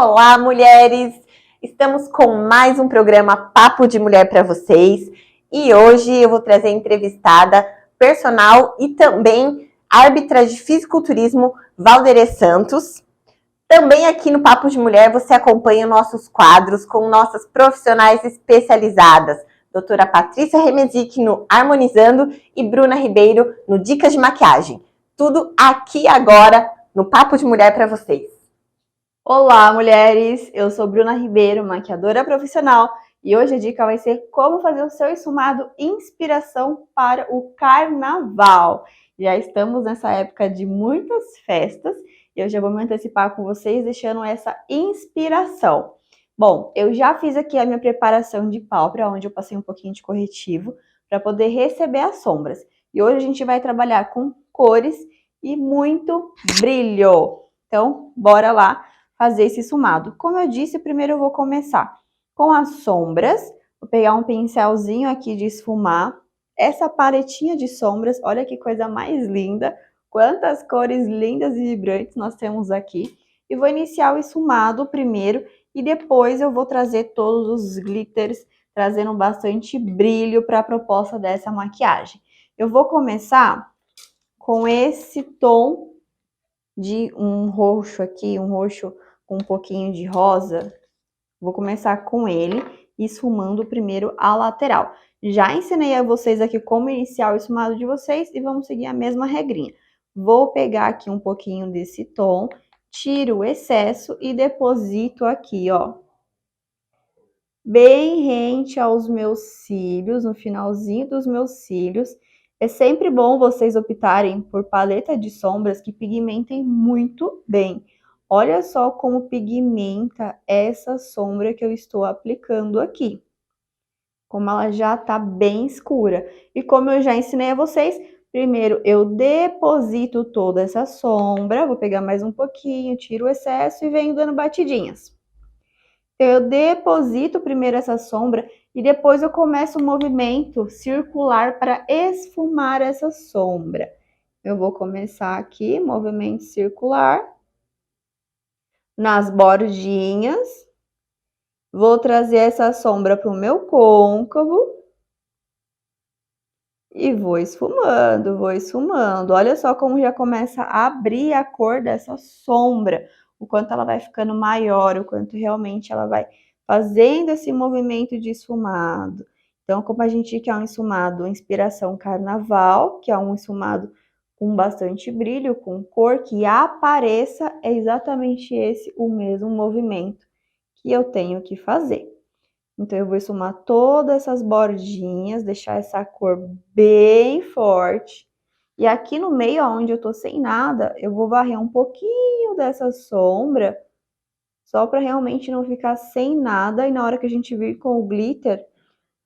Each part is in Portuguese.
Olá, mulheres! Estamos com mais um programa Papo de Mulher para vocês e hoje eu vou trazer a entrevistada personal e também árbitra de fisiculturismo Valderê Santos. Também aqui no Papo de Mulher você acompanha nossos quadros com nossas profissionais especializadas, doutora Patrícia Remezic no Harmonizando e Bruna Ribeiro no Dicas de Maquiagem. Tudo aqui agora no Papo de Mulher para vocês. Olá, mulheres! Eu sou Bruna Ribeiro, maquiadora profissional, e hoje a dica vai ser como fazer o seu esfumado inspiração para o carnaval. Já estamos nessa época de muitas festas e eu já vou me antecipar com vocês deixando essa inspiração. Bom, eu já fiz aqui a minha preparação de pálpebra, onde eu passei um pouquinho de corretivo para poder receber as sombras. E hoje a gente vai trabalhar com cores e muito brilho. Então, bora lá fazer esse esfumado. Como eu disse, primeiro eu vou começar com as sombras. Vou pegar um pincelzinho aqui de esfumar. Essa paletinha de sombras, olha que coisa mais linda. Quantas cores lindas e vibrantes nós temos aqui. E vou iniciar o esfumado primeiro e depois eu vou trazer todos os glitters, trazendo bastante brilho para a proposta dessa maquiagem. Eu vou começar com esse tom de um roxo aqui, um roxo com um pouquinho de rosa. Vou começar com ele, esfumando primeiro a lateral. Já ensinei a vocês aqui como iniciar o esfumado de vocês e vamos seguir a mesma regrinha. Vou pegar aqui um pouquinho desse tom, tiro o excesso e deposito aqui, ó, bem rente aos meus cílios, no finalzinho dos meus cílios. É sempre bom vocês optarem por paleta de sombras que pigmentem muito bem. Olha só como pigmenta essa sombra que eu estou aplicando aqui. Como ela já tá bem escura. E como eu já ensinei a vocês, primeiro eu deposito toda essa sombra. Vou pegar mais um pouquinho, tiro o excesso e venho dando batidinhas. Então, eu deposito primeiro essa sombra e depois eu começo o movimento circular para esfumar essa sombra. Eu vou começar aqui, movimento circular, nas bordinhas. Vou trazer essa sombra para o meu côncavo. E vou esfumando, vou esfumando. Olha só como já começa a abrir a cor dessa sombra. O quanto ela vai ficando maior, o quanto realmente ela vai fazendo esse movimento de esfumado. Então, como a gente quer um esfumado inspiração carnaval, que é um esfumado com bastante brilho, com cor, que apareça, é exatamente esse o mesmo movimento que eu tenho que fazer. Então, eu vou esfumar todas essas bordinhas, deixar essa cor bem forte. E aqui no meio, onde eu tô sem nada, eu vou varrer um pouquinho dessa sombra, só para realmente não ficar sem nada. E na hora que a gente vir com o glitter,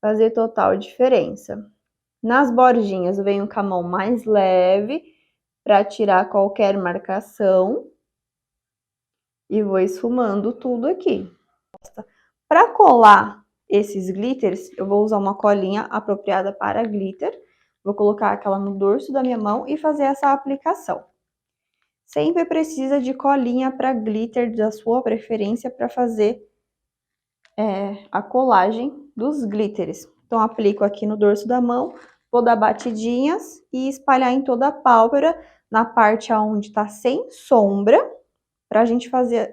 fazer total diferença. Nas bordinhas, eu venho com a mão mais leve, para tirar qualquer marcação. E vou esfumando tudo aqui. Para colar esses glitters, eu vou usar uma colinha apropriada para glitter. Vou colocar aquela no dorso da minha mão e fazer essa aplicação. Sempre precisa de colinha para glitter da sua preferência para fazer a colagem dos glitters. Então, aplico aqui no dorso da mão, vou dar batidinhas e espalhar em toda a pálpebra, na parte onde está sem sombra, para a gente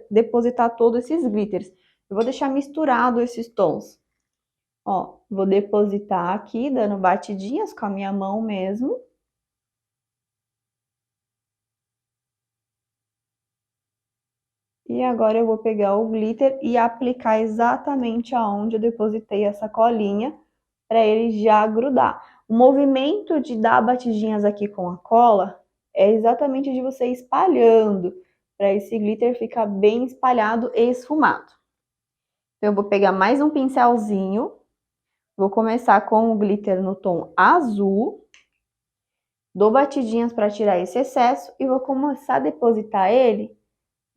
depositar todos esses glitters. Eu vou deixar misturado esses tons. Ó, vou depositar aqui, dando batidinhas com a minha mão mesmo. E agora eu vou pegar o glitter e aplicar exatamente aonde eu depositei essa colinha, para ele já grudar. O movimento de dar batidinhas aqui com a cola é exatamente de você espalhando, para esse glitter ficar bem espalhado e esfumado. Então, eu vou pegar mais um pincelzinho. Vou começar com o glitter no tom azul. Dou batidinhas para tirar esse excesso e vou começar a depositar ele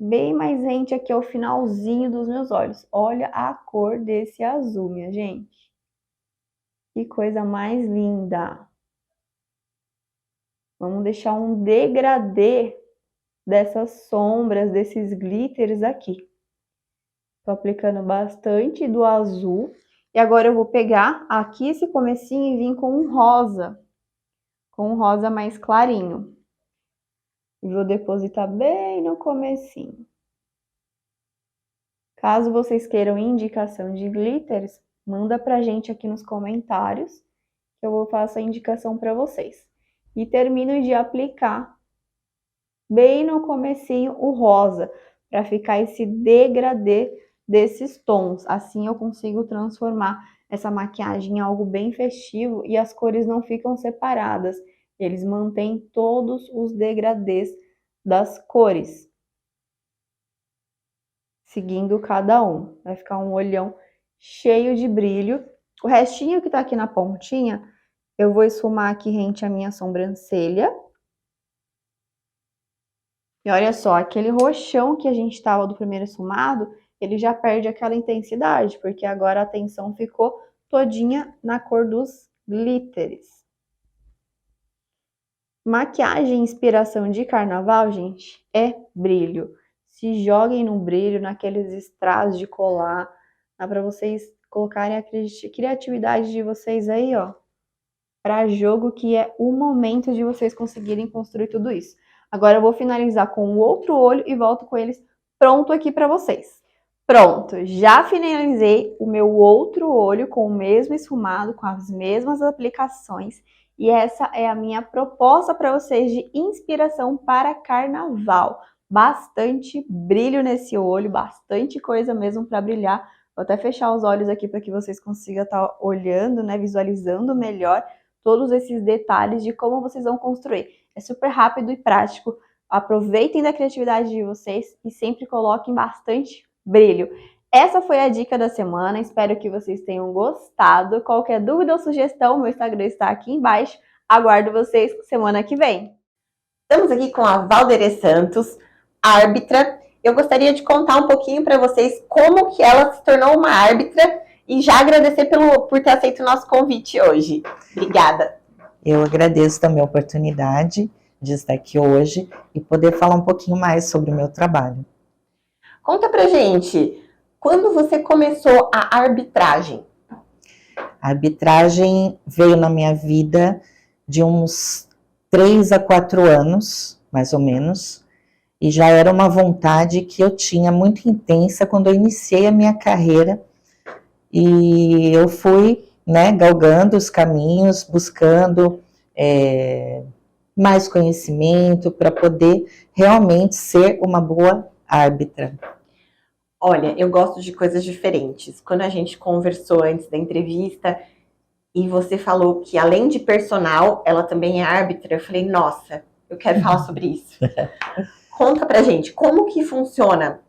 bem mais rente aqui ao finalzinho dos meus olhos. Olha a cor desse azul, minha gente. Que coisa mais linda. Vamos deixar um degradê dessas sombras, desses glitters aqui. Tô aplicando bastante do azul. E agora eu vou pegar aqui esse comecinho e vir com um rosa mais clarinho. E vou depositar bem no comecinho. Caso vocês queiram indicação de glitters, manda pra gente aqui nos comentários, que eu vou fazer a indicação para vocês. E termino de aplicar bem no comecinho o rosa, para ficar esse degradê desses tons. Assim eu consigo transformar essa maquiagem em algo bem festivo e as cores não ficam separadas. Eles mantêm todos os degradês das cores, seguindo cada um. Vai ficar um olhão cheio de brilho. O restinho que tá aqui na pontinha, eu vou esfumar aqui rente à minha sobrancelha. E olha só, aquele roxão que a gente tava do primeiro esfumado, ele já perde aquela intensidade, porque agora a atenção ficou todinha na cor dos glitters. Maquiagem inspiração de carnaval, gente, é brilho. Se joguem no brilho, naqueles strass de colar, dá para vocês colocarem a criatividade de vocês aí, ó, para jogo, que é o momento de vocês conseguirem construir tudo isso. Agora eu vou finalizar com o outro olho e volto com eles pronto aqui para vocês. Pronto, já finalizei o meu outro olho com o mesmo esfumado, com as mesmas aplicações. E essa é a minha proposta para vocês de inspiração para carnaval. Bastante brilho nesse olho, bastante coisa mesmo para brilhar. Vou até fechar os olhos aqui para que vocês consigam estar olhando, né, visualizando melhor todos esses detalhes de como vocês vão construir. É super rápido e prático. Aproveitem da criatividade de vocês e sempre coloquem bastante brilho. Essa foi a dica da semana. Espero que vocês tenham gostado. Qualquer dúvida ou sugestão, meu Instagram está aqui embaixo. Aguardo vocês semana que vem. Estamos aqui com a Valdere Santos, árbitra. Eu gostaria de contar um pouquinho para vocês como que ela se tornou uma árbitra e já agradecer por ter aceito o nosso convite hoje. Obrigada. Eu agradeço também a oportunidade de estar aqui hoje e poder falar um pouquinho mais sobre o meu trabalho. Conta pra gente, quando você começou a arbitragem? A arbitragem veio na minha vida de uns 3 a 4 anos, mais ou menos, e já era uma vontade que eu tinha muito intensa quando eu iniciei a minha carreira, e eu fui, né, galgando os caminhos, buscando mais conhecimento para poder realmente ser uma boa árbitra. Olha, eu gosto de coisas diferentes. Quando a gente conversou antes da entrevista e você falou que além de personal, ela também é árbitra, eu falei, nossa, eu quero falar sobre isso. Conta pra gente, como que funciona,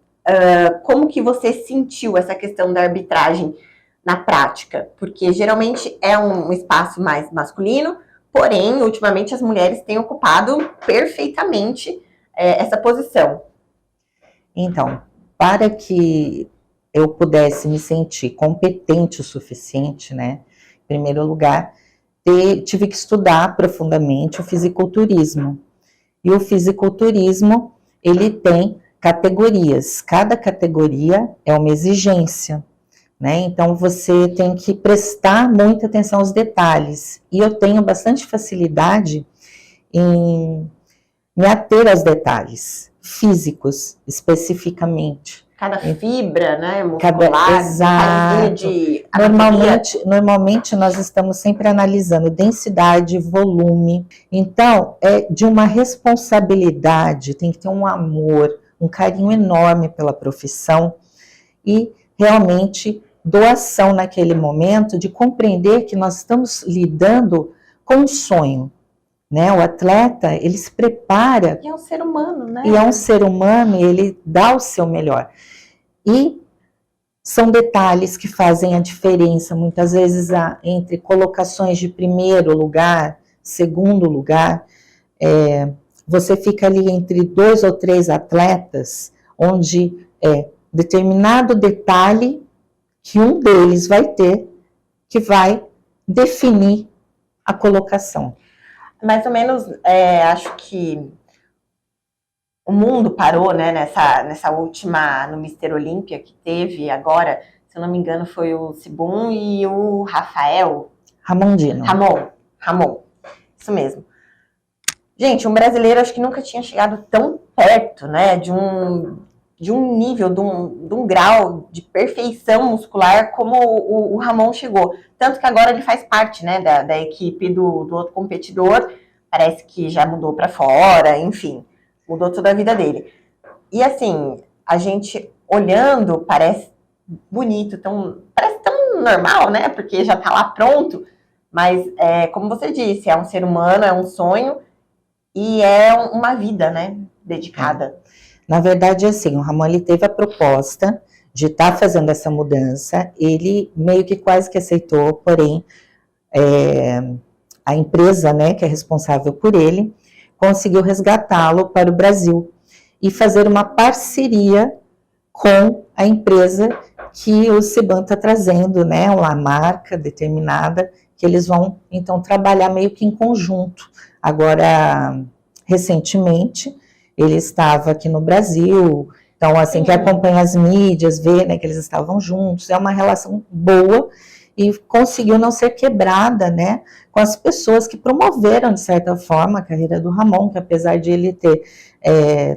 como que você sentiu essa questão da arbitragem na prática? Porque geralmente é um espaço mais masculino, porém, ultimamente as mulheres têm ocupado perfeitamente essa posição. Então, para que eu pudesse me sentir competente o suficiente, né, em primeiro lugar, tive que estudar profundamente o fisiculturismo. E o fisiculturismo, ele tem categorias. Cada categoria é uma exigência, né? Então, você tem que prestar muita atenção aos detalhes. E eu tenho bastante facilidade em me ater aos detalhes físicos, especificamente. Cada fibra, né, muscular, exato. De normalmente nós estamos sempre analisando densidade, volume. Então, é de uma responsabilidade, tem que ter um amor, um carinho enorme pela profissão e realmente doação naquele momento de compreender que nós estamos lidando com um sonho. Né? O atleta, ele se prepara. E é um ser humano, né? E é um ser humano e ele dá o seu melhor. E são detalhes que fazem a diferença, muitas vezes, entre colocações de primeiro lugar, segundo lugar. Você fica ali entre 2 ou 3 atletas, onde determinado detalhe que um deles vai ter, que vai definir a colocação. Mais ou menos, acho que o mundo parou, né, nessa última, no Mister Olímpia que teve agora, se eu não me engano, foi o Sibum e o Rafael. Ramondino. Ramon, isso mesmo. Gente, um brasileiro acho que nunca tinha chegado tão perto, né, de um nível, de um grau de perfeição muscular como o Ramon chegou. Tanto que agora ele faz parte, né, da equipe do outro competidor, parece que já mudou para fora, enfim, mudou toda a vida dele. E assim, a gente olhando, parece bonito, parece tão normal, né, porque já tá lá pronto, mas como você disse, é um ser humano, é um sonho e é uma vida, né, dedicada. Na verdade, assim, o Ramon ele teve a proposta de estar fazendo essa mudança, ele meio que quase que aceitou, porém, a empresa, né, que é responsável por ele, conseguiu resgatá-lo para o Brasil e fazer uma parceria com a empresa que o Ciban está trazendo, né, uma marca determinada, que eles vão, então, trabalhar meio que em conjunto. Agora, recentemente, ele estava aqui no Brasil, então, assim, quem acompanha as mídias, vê, né, que eles estavam juntos, é uma relação boa e conseguiu não ser quebrada, né, com as pessoas que promoveram, de certa forma, a carreira do Ramon, que apesar de ele ter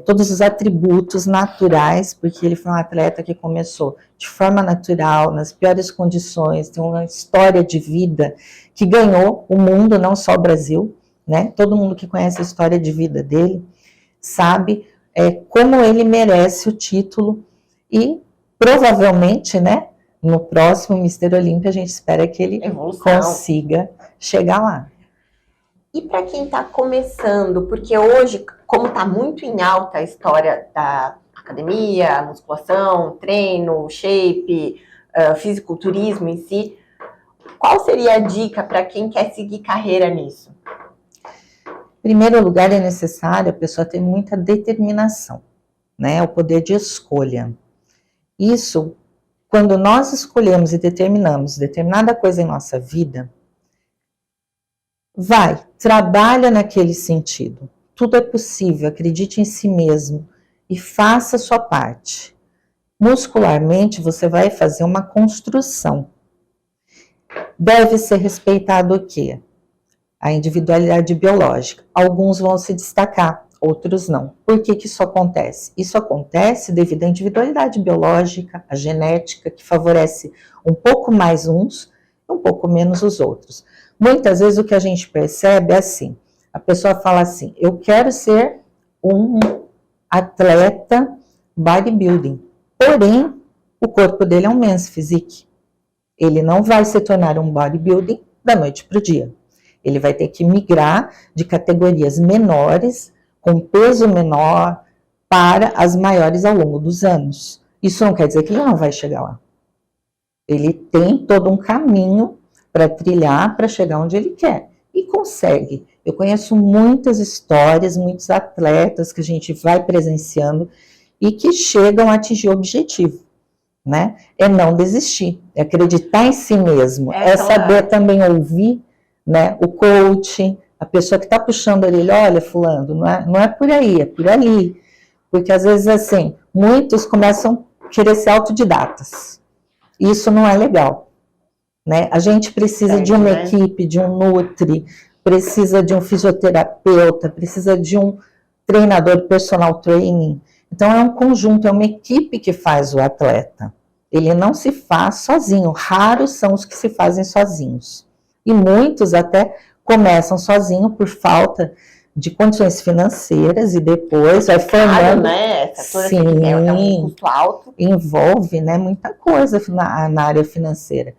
todos os atributos naturais, porque ele foi um atleta que começou de forma natural, nas piores condições, tem uma história de vida que ganhou o mundo, não só o Brasil, né, todo mundo que conhece a história de vida dele, sabe como ele merece o título e provavelmente, né, no próximo Mister Olímpia a gente espera que ele consiga chegar lá. E para quem está começando, porque hoje, como está muito em alta a história da academia, musculação, treino, shape, fisiculturismo em si, qual seria a dica para quem quer seguir carreira nisso? Em primeiro lugar, é necessário a pessoa ter muita determinação, né? O poder de escolha. Isso, quando nós escolhemos e determinamos determinada coisa em nossa vida, trabalha naquele sentido. Tudo é possível, acredite em si mesmo e faça a sua parte. Muscularmente, você vai fazer uma construção. Deve ser respeitado o quê? A individualidade biológica. Alguns vão se destacar, outros não. Por que isso acontece? Isso acontece devido à individualidade biológica, a genética, que favorece um pouco mais uns e um pouco menos os outros. Muitas vezes o que a gente percebe é assim, a pessoa fala assim, eu quero ser um atleta bodybuilding, porém, o corpo dele é um men's physique. Ele não vai se tornar um bodybuilding da noite para o dia. Ele vai ter que migrar de categorias menores, com peso menor, para as maiores ao longo dos anos. Isso não quer dizer que ele não vai chegar lá. Ele tem todo um caminho para trilhar, para chegar onde ele quer. E consegue. Eu conheço muitas histórias, muitos atletas que a gente vai presenciando e que chegam a atingir o objetivo, né? É não desistir, é acreditar em si mesmo, é saber também ouvir, né, o coach, a pessoa que está puxando a orelha, olha, fulano, não é por aí, é por ali. Porque às vezes, assim, muitos começam a querer ser autodidatas. Isso não é legal, né? A gente precisa de uma equipe, de um nutri, precisa de um fisioterapeuta, precisa de um treinador personal training. Então é um conjunto, é uma equipe que faz o atleta. Ele não se faz sozinho, raros são os que se fazem sozinhos. E muitos até começam sozinho por falta de condições financeiras e depois vai formando, né? Sim, é um custo alto. Envolve, né, muita coisa na área financeira.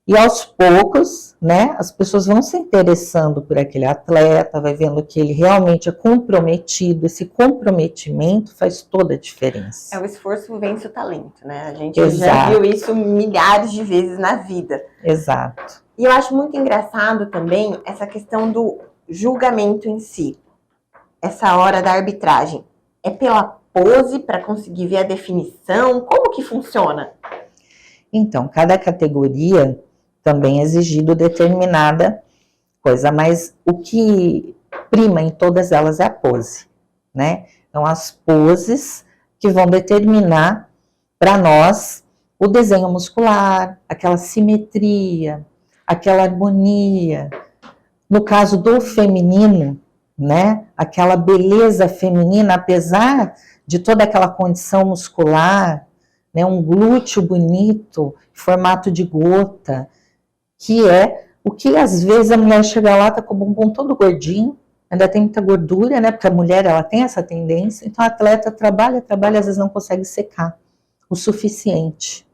E aos poucos, né, as pessoas vão se interessando por aquele atleta, vai vendo que ele realmente é comprometido, esse comprometimento faz toda a diferença. O esforço vence o talento, né? A gente já viu isso milhares de vezes na vida. Exato. E eu acho muito engraçado também essa questão do julgamento em si. Essa hora da arbitragem. É pela pose para conseguir ver a definição? Como que funciona? Então, cada categoria também é exigido determinada coisa, mas o que prima em todas elas é a pose, né? Então, as poses que vão determinar para nós o desenho muscular, aquela simetria, aquela harmonia. No caso do feminino, né, aquela beleza feminina, apesar de toda aquela condição muscular, né, um glúteo bonito, formato de gota, que é o que às vezes a mulher chega lá, tá com o bumbum todo gordinho, ainda tem muita gordura, né, porque a mulher ela tem essa tendência, então a atleta trabalha, às vezes não consegue secar o suficiente.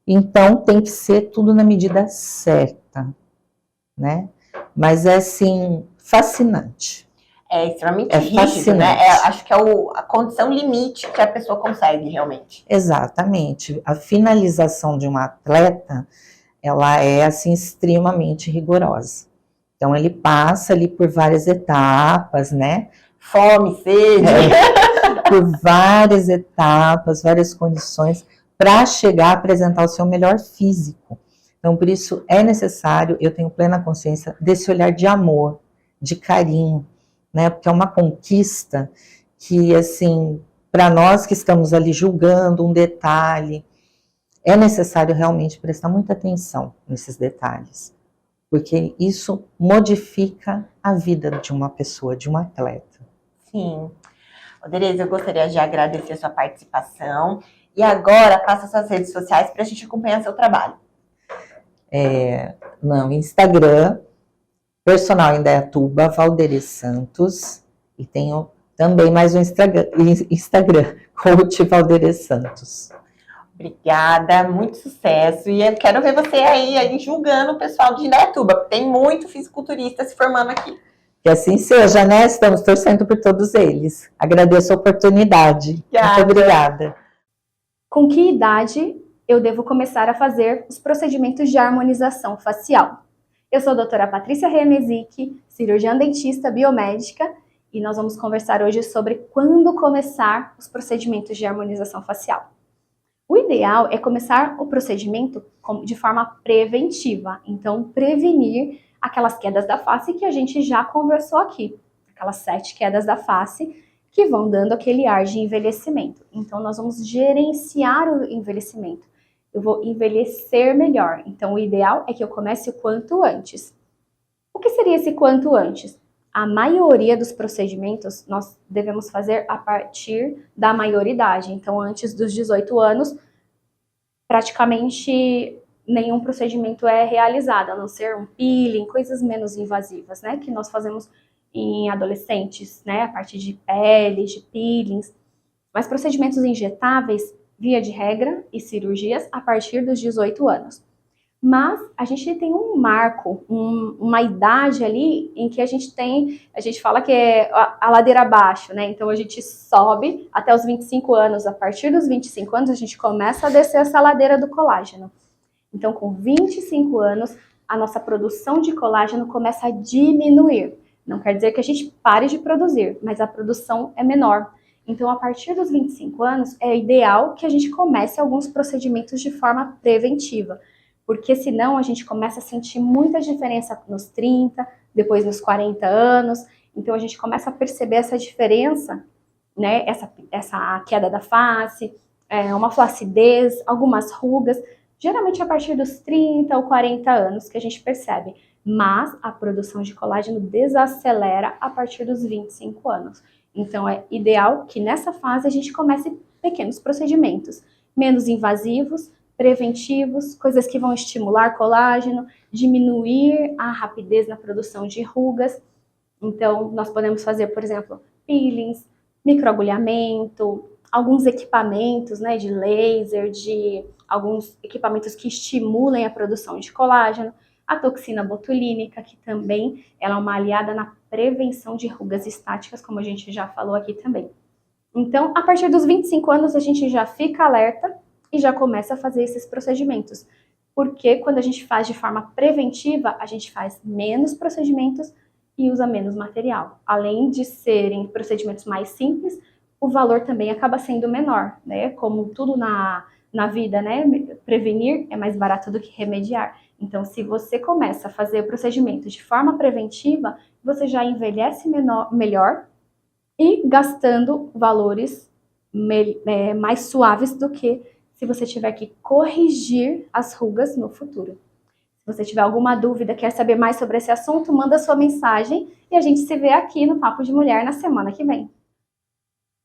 Então tem que ser tudo na medida certa, né? Mas é assim, fascinante. É extremamente rígido, né? Acho que é a condição limite que a pessoa consegue realmente. Exatamente. A finalização de um atleta, ela é assim extremamente rigorosa. Então ele passa ali por várias etapas, né? Fome, sede. Por várias etapas, várias condições, para chegar a apresentar o seu melhor físico. Então, por isso é necessário, eu tenho plena consciência desse olhar de amor, de carinho, né? Porque é uma conquista que, assim, para nós que estamos ali julgando um detalhe, é necessário realmente prestar muita atenção nesses detalhes, porque isso modifica a vida de uma pessoa, de um atleta. Sim. Dereza, eu gostaria de agradecer a sua participação e agora passa suas redes sociais para a gente acompanhar seu trabalho. No Instagram, Personal Indaiatuba, Valderes Santos, e tenho também mais um Instagram, Coach Valderes Santos. Obrigada, muito sucesso, e eu quero ver você aí julgando o pessoal de Indaiatuba, porque tem muito fisiculturista se formando aqui. Que assim seja, né? Estamos torcendo por todos eles. Agradeço a oportunidade. Muito obrigada. Com que idade eu devo começar a fazer os procedimentos de harmonização facial? Eu sou a doutora Patrícia Remezic, cirurgiã dentista biomédica, e nós vamos conversar hoje sobre quando começar os procedimentos de harmonização facial. O ideal é começar o procedimento de forma preventiva, então prevenir aquelas quedas da face que a gente já conversou aqui, aquelas 7 quedas da face que vão dando aquele ar de envelhecimento. Então nós vamos gerenciar o envelhecimento. Eu vou envelhecer melhor, então o ideal é que eu comece o quanto antes. O que seria esse quanto antes? A maioria dos procedimentos nós devemos fazer a partir da maioridade, então antes dos 18 anos, praticamente nenhum procedimento é realizado, a não ser um peeling, coisas menos invasivas, né, que nós fazemos em adolescentes, né, a partir de peles, de peelings, mas procedimentos injetáveis, via de regra, e cirurgias a partir dos 18 anos. Mas a gente tem um marco, uma idade ali em que a gente fala que é a ladeira abaixo, né? Então a gente sobe até os 25 anos, a partir dos 25 anos a gente começa a descer essa ladeira do colágeno. Então com 25 anos a nossa produção de colágeno começa a diminuir. Não quer dizer que a gente pare de produzir, mas a produção é menor. Então a partir dos 25 anos é ideal que a gente comece alguns procedimentos de forma preventiva. Porque senão a gente começa a sentir muita diferença nos 30, depois nos 40 anos. Então a gente começa a perceber essa diferença, né? Essa queda da face, uma flacidez, algumas rugas, geralmente a partir dos 30 ou 40 anos que a gente percebe. Mas a produção de colágeno desacelera a partir dos 25 anos. Então é ideal que nessa fase a gente comece pequenos procedimentos, menos invasivos, preventivos, coisas que vão estimular colágeno, diminuir a rapidez na produção de rugas. Então, nós podemos fazer, por exemplo, peelings, microagulhamento, alguns equipamentos, né, de laser, de alguns equipamentos que estimulem a produção de colágeno, a toxina botulínica, que também ela é uma aliada na prevenção de rugas estáticas, como a gente já falou aqui também. Então, a partir dos 25 anos, a gente já fica alerta e já começa a fazer esses procedimentos. Porque quando a gente faz de forma preventiva, a gente faz menos procedimentos e usa menos material. Além de serem procedimentos mais simples, o valor também acaba sendo menor, né? Como tudo na vida, né? Prevenir é mais barato do que remediar. Então, se você começa a fazer procedimentos de forma preventiva, você já envelhece melhor, e gastando valores mais suaves do que se você tiver que corrigir as rugas no futuro. Se você tiver alguma dúvida, quer saber mais sobre esse assunto, manda sua mensagem e a gente se vê aqui no Papo de Mulher na semana que vem.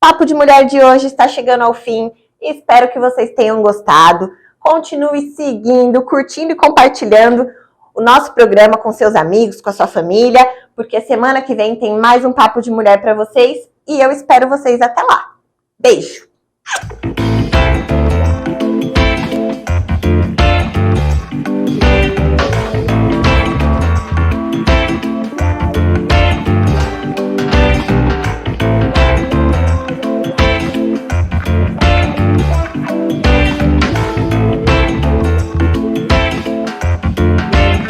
Papo de Mulher de hoje está chegando ao fim. Espero que vocês tenham gostado. Continue seguindo, curtindo e compartilhando o nosso programa com seus amigos, com a sua família, porque semana que vem tem mais um Papo de Mulher para vocês e eu espero vocês até lá. Beijo!